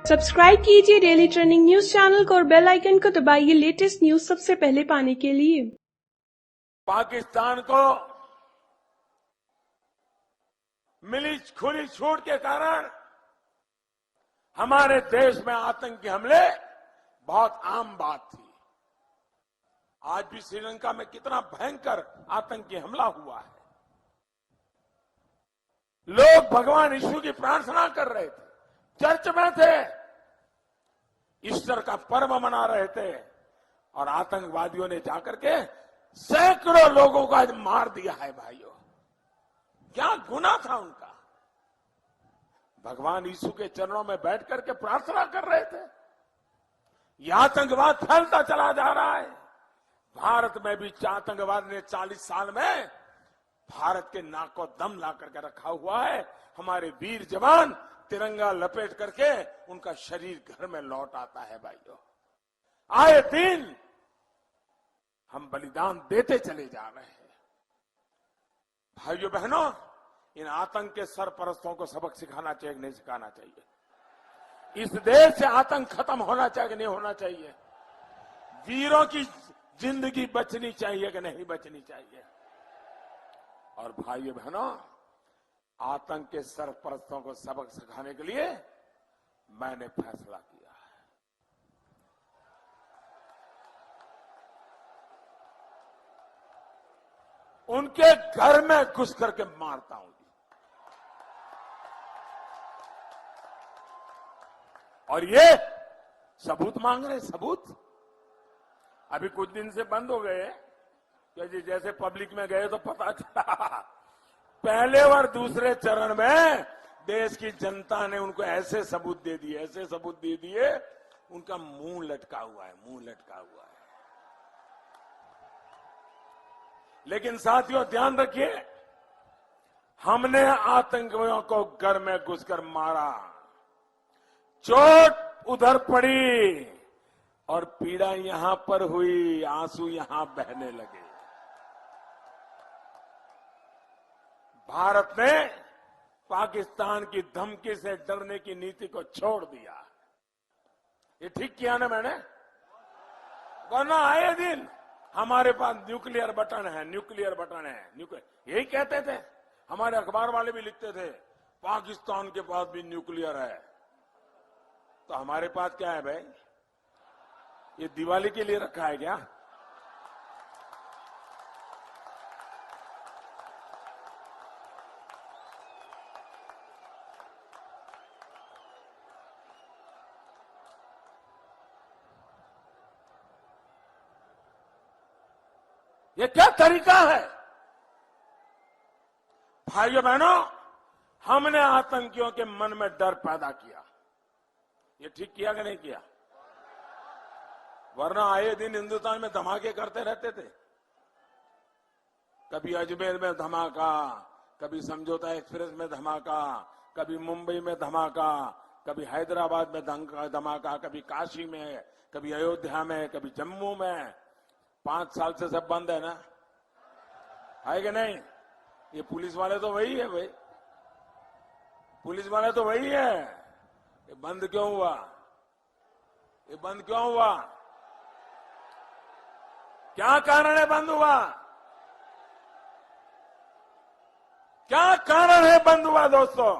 Subscribe कीजिए daily trending news channel को और बेल आइकन को दबाइए लेटेस्ट न्यूज सबसे पहले पाने के लिए। पाकिस्तान को मिली खुली छूट के कारण हमारे देश में आतंकी हमले बहुत आम बात थी। आज भी श्रीलंका में कितना भयंकर आतंकी हमला हुआ है। लोग भगवान यीशु की प्रार्थना कर रहे थे, चर्च में थे, ईस्टर का पर्व मना रहे थे और आतंकवादियों ने जाकर के सैकड़ों लोगों को आज मार दिया है। भाइयों, क्या गुनाह था उनका? भगवान यीशु के चरणों में बैठ करके प्रार्थना कर रहे थे। यह आतंकवाद फैलता चला जा रहा है। भारत में भी आतंकवाद ने 40 साल में भारत के नाक को दम ला करके रखा हुआ है। हमारे वीर जवान तिरंगा लपेट करके उनका शरीर घर में लौट आता है। भाइयों, आए दिन हम बलिदान देते चले जा रहे हैं। भाइयों बहनों, इन आतंक के सरपरस्तों को सबक सिखाना चाहिए कि नहीं सिखाना चाहिए? इस देश से आतंक खत्म होना चाहिए कि नहीं होना चाहिए? वीरों की जिंदगी बचनी चाहिए कि नहीं बचनी चाहिए? और भाइयों बहनों, आतंक के सरपरस्तों को सबक सिखाने के लिए मैंने फैसला किया है। उनके घर में घुस करके मारता हूं। और ये सबूत मांग रहे, सबूत अभी कुछ दिन से बंद हो गए क्योंकि जैसे पब्लिक में गए तो पता चला पहले और दूसरे चरण में देश की जनता ने उनको ऐसे सबूत दे दिए, ऐसे सबूत दे दिए, उनका मुंह लटका हुआ है, मुंह लटका हुआ है। लेकिन साथियों ध्यान रखिए, हमने आतंकवादियों को घर में घुसकर मारा, चोट उधर पड़ी और पीड़ा यहां पर हुई, आंसू यहां बहने लगे। भारत ने पाकिस्तान की धमकी से डरने की नीति को छोड़ दिया। ये ठीक किया ना मैंने? वरना आए दिन हमारे पास न्यूक्लियर बटन है, न्यूक्लियर बटन है, यही कहते थे। हमारे अखबार वाले भी लिखते थे पाकिस्तान के पास भी न्यूक्लियर है। तो हमारे पास क्या है भाई? ये दिवाली के लिए रखा है क्या? ये क्या तरीका है? भाइयों बहनों, हमने आतंकियों के मन में डर पैदा किया। ये ठीक किया कि नहीं किया? वरना आए दिन हिंदुस्तान में धमाके करते रहते थे। कभी अजमेर में धमाका, कभी समझौता एक्सप्रेस में धमाका, कभी मुंबई में धमाका, कभी हैदराबाद में धमाका, कभी काशी में, कभी अयोध्या में, कभी जम्मू में। 5 साल से सब बंद है ना? है कि नहीं? ये पुलिस वाले तो वही है भाई, पुलिस वाले तो वही है। ये बंद क्यों हुआ? ये बंद क्यों हुआ? क्या कारण है बंद हुआ? क्या कारण है बंद हुआ दोस्तों?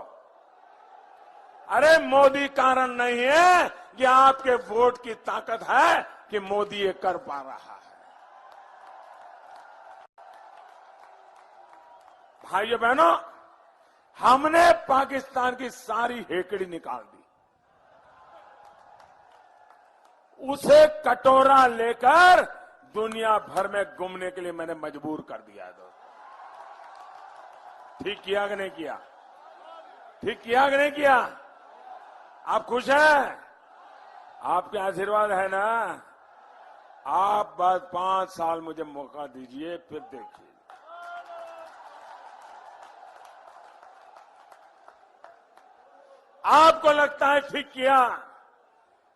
अरे मोदी कारण नहीं है, ये आपके वोट की ताकत है कि मोदी ये कर पा रहा है। भाइयों बहनों, हमने पाकिस्तान की सारी हेकड़ी निकाल दी। उसे कटोरा लेकर दुनिया भर में घूमने के लिए मैंने मजबूर कर दिया है दोस्तों। ठीक किया कि नहीं किया? ठीक किया कि नहीं किया? आप खुश हैं? आपके आशीर्वाद है ना? आप बस 5 साल मुझे मौका दीजिए, फिर देखिए। आपको लगता है ठीक किया,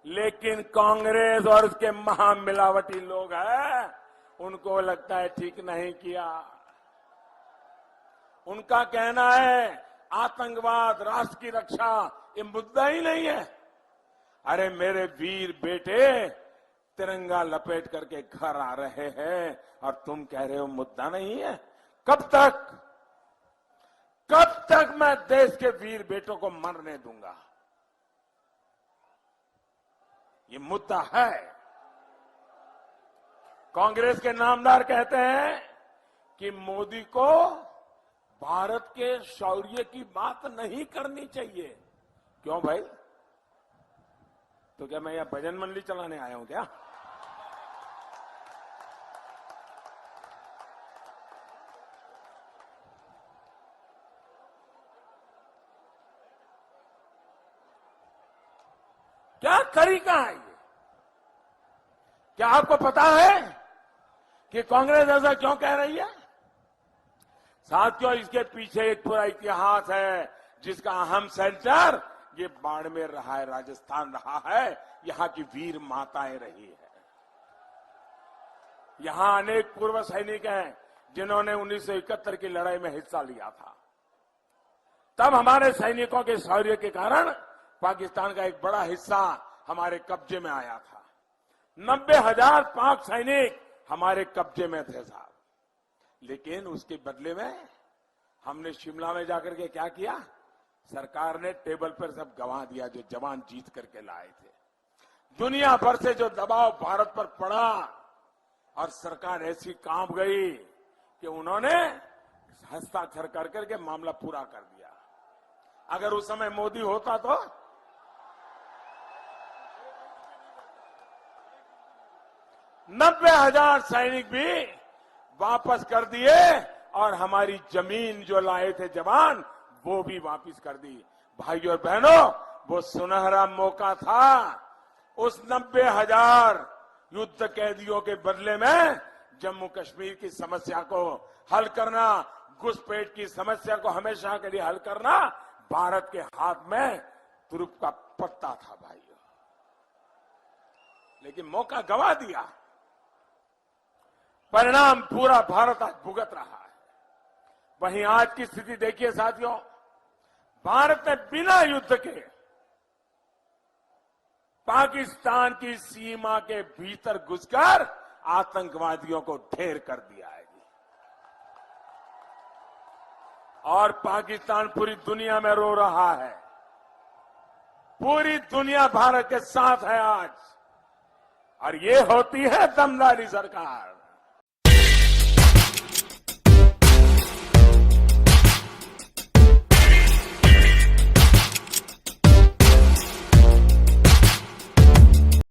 लेकिन कांग्रेस और उसके महामिलावटी लोग हैं, उनको लगता है ठीक नहीं किया। उनका कहना है आतंकवाद, राष्ट्र की रक्षा ये मुद्दा ही नहीं है। अरे मेरे वीर बेटे तिरंगा लपेट करके घर आ रहे हैं और तुम कह रहे हो मुद्दा नहीं है। कब तक मैं देश के वीर बेटों को मरने दूंगा? ये मुद्दा है। कांग्रेस के नामदार कहते हैं कि मोदी को भारत के शौर्य की बात नहीं करनी चाहिए। क्यों भाई? तो क्या मैं यहां भजन मंडली चलाने आया हूं क्या? क्या तरीका है ये? क्या आपको पता है कि कांग्रेस ऐसा क्यों कह रही है? साथियों, इसके पीछे एक पूरा इतिहास है जिसका अहम सेंटर ये बाड़मेर रहा है, राजस्थान रहा है। यहां की वीर माताएं रही है। यहां अनेक पूर्व सैनिक हैं जिन्होंने 1971 की लड़ाई में हिस्सा लिया था। तब हमारे सैनिकों के शौर्य के कारण पाकिस्तान का एक बड़ा हिस्सा हमारे कब्जे में आया था। 90,000 पाक सैनिक हमारे कब्जे में थे साहब। लेकिन उसके बदले में हमने शिमला में जाकर के क्या किया? सरकार ने टेबल पर सब गंवा दिया जो जवान जीत करके लाए थे। दुनिया भर से जो दबाव भारत पर पड़ा और सरकार ऐसी कांप गई कि उन्होंने हस्ताक्षर कर करके मामला पूरा कर दिया। अगर उस समय मोदी होता तो 90,000 सैनिक भी वापस कर दिए और हमारी जमीन जो लाए थे जवान वो भी वापस कर दी। भाइयों और बहनों, वो सुनहरा मौका था। उस 90,000 युद्ध कैदियों के बदले में जम्मू कश्मीर की समस्या को हल करना, घुसपैठ की समस्या को हमेशा के लिए हल करना भारत के हाथ में तुरुप का पत्ता था भाइयों। लेकिन मौका गंवा दिया। परिणाम पूरा भारत आज भुगत रहा है। वहीं आज की स्थिति देखिए साथियों, भारत ने बिना युद्ध के पाकिस्तान की सीमा के भीतर घुसकर आतंकवादियों को ढेर कर दिया है। और पाकिस्तान पूरी दुनिया में रो रहा है। पूरी दुनिया भारत के साथ है आज। और ये होती है दमदारी सरकार।